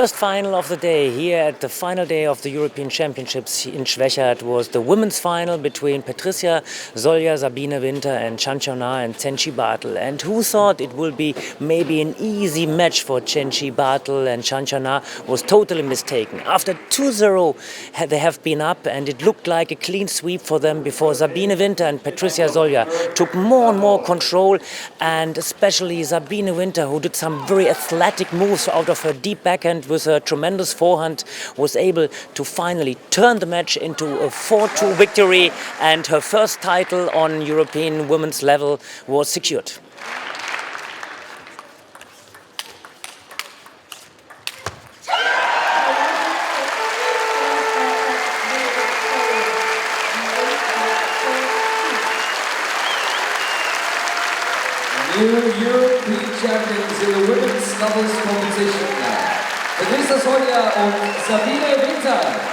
first final of the day here at the final day of the European Championships in Schwechat was the women's final between Patricia Solja, Sabine Winter and Xiaona and Zeng Barthel. And who thought it would be maybe an easy match for Zeng Barthel and Xiaona was totally mistaken. After 2-0 they have been up and it looked like a clean sweep for them before Sabine Winter and Patricia Solja took more and more control, and especially Sabine Winter, who did some very athletic moves out of her deep backhand with a tremendous forehand, was able to finally turn the match into a 4-2 victory, and her first title on European women's level was secured. New European champions in the women's doubles competition now. Patricia Solja and Sabine Winter.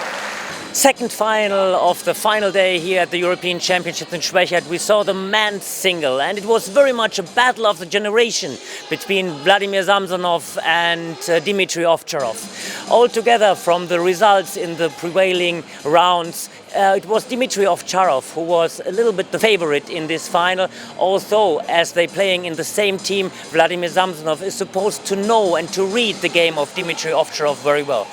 Second final of the final day here at the European Championships in Schwechat, we saw the men's single, and it was very much a battle of the generation between Vladimir Samsonov and Dmitry Ovtcharov. Altogether, from the results in the prevailing rounds, it was Dmitry Ovtcharov who was a little bit the favorite in this final. Also, as they playing in the same team, Vladimir Samsonov is supposed to know and to read the game of Dmitry Ovtcharov very well.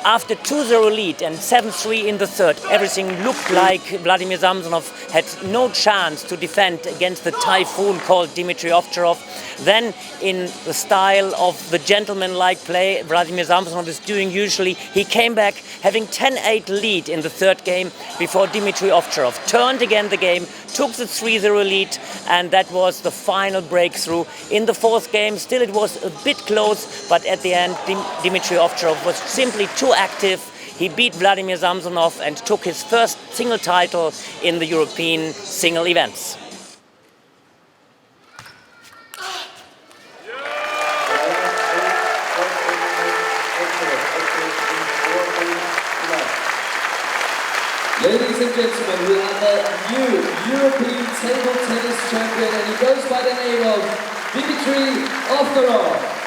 After 2-0 lead and 7-3 in the third, everything looked like Vladimir Samsonov had no chance to defend against the typhoon called Dmitry Ovtcharov. Then, in the style of the gentleman-like play Vladimir Samsonov is doing usually, he came back having 10-8 lead in the third game before Dmitry Ovtcharov turned again the game, took the 3-0 lead, and that was the final breakthrough. In the fourth game, still it was a bit close, but at the end Dmitry Ovtcharov was simply too active. He beat Vladimir Samsonov and took his first single title in the European single events. Ladies and gentlemen, we have a new European table tennis champion, and he goes by the name of Dmitry Ovtcharov.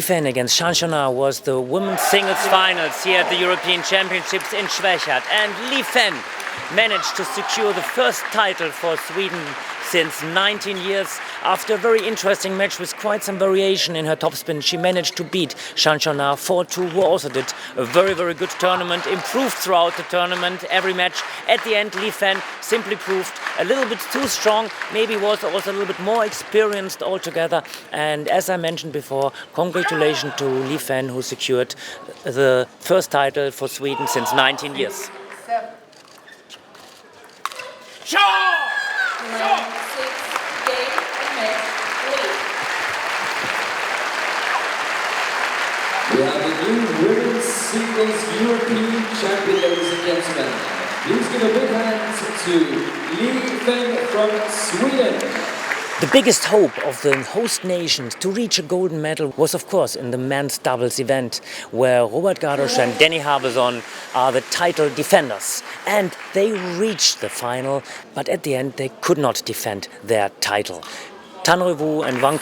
Shan against Shan was the women's singles finals here at the European Championships in Schwechat, and Shan managed to secure the first title for Sweden since 19 years. After a very interesting match with quite some variation in her topspin, she managed to beat Shan 4-2, who also did a very, very good tournament, improved throughout the tournament, every match. At the end, Shan simply proved a little bit too strong, maybe was also a little bit more experienced altogether. And as I mentioned before, congratulations to Shan, who secured the first title for Sweden since 19 years. We have a new women's singles European champion, ladies and gentlemen. Please give a big hand to Shan from Sweden. The biggest hope of the host nations to reach a golden medal was, of course, in the men's doubles event, where Gardos and Habesohn are the title defenders. And they reached the final, but at the end they could not defend their title. RuiWu and Wang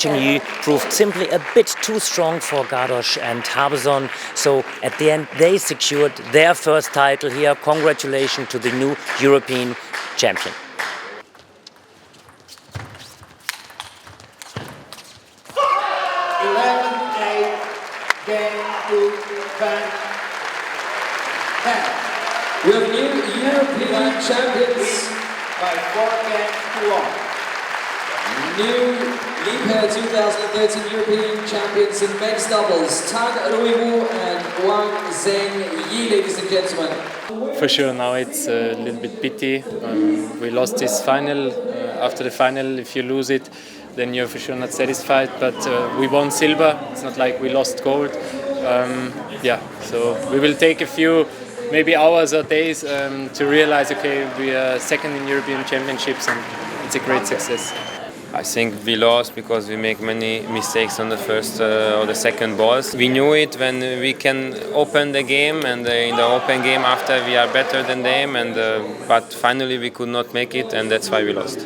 proved simply a bit too strong for Gardos and Habesohn, so at the end they secured their first title here. Congratulations to the new European champion. We have new European champions by 4 games to 1. New Liebherr 2013 European champions in men's doubles, RuiWu and Wang Zeng, ladies and gentlemen. For sure, now it's a little bit pity. We lost this final. After the final, if you lose it, then you're for sure not satisfied. But we won silver. It's not like we lost gold. So we will take a few maybe hours or days to realize, okay, we are second in European Championships and it's a great success. I think we lost because we make many mistakes on the first or the second balls. We knew it when we can open the game, and in the open game after we are better than them, but finally we could not make it, and that's why we lost.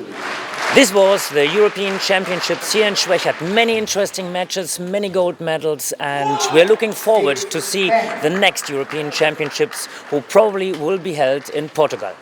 This was the European Championships here in Schwechat. Many interesting matches, many gold medals, and we're looking forward to see the next European Championships, who probably will be held in Portugal.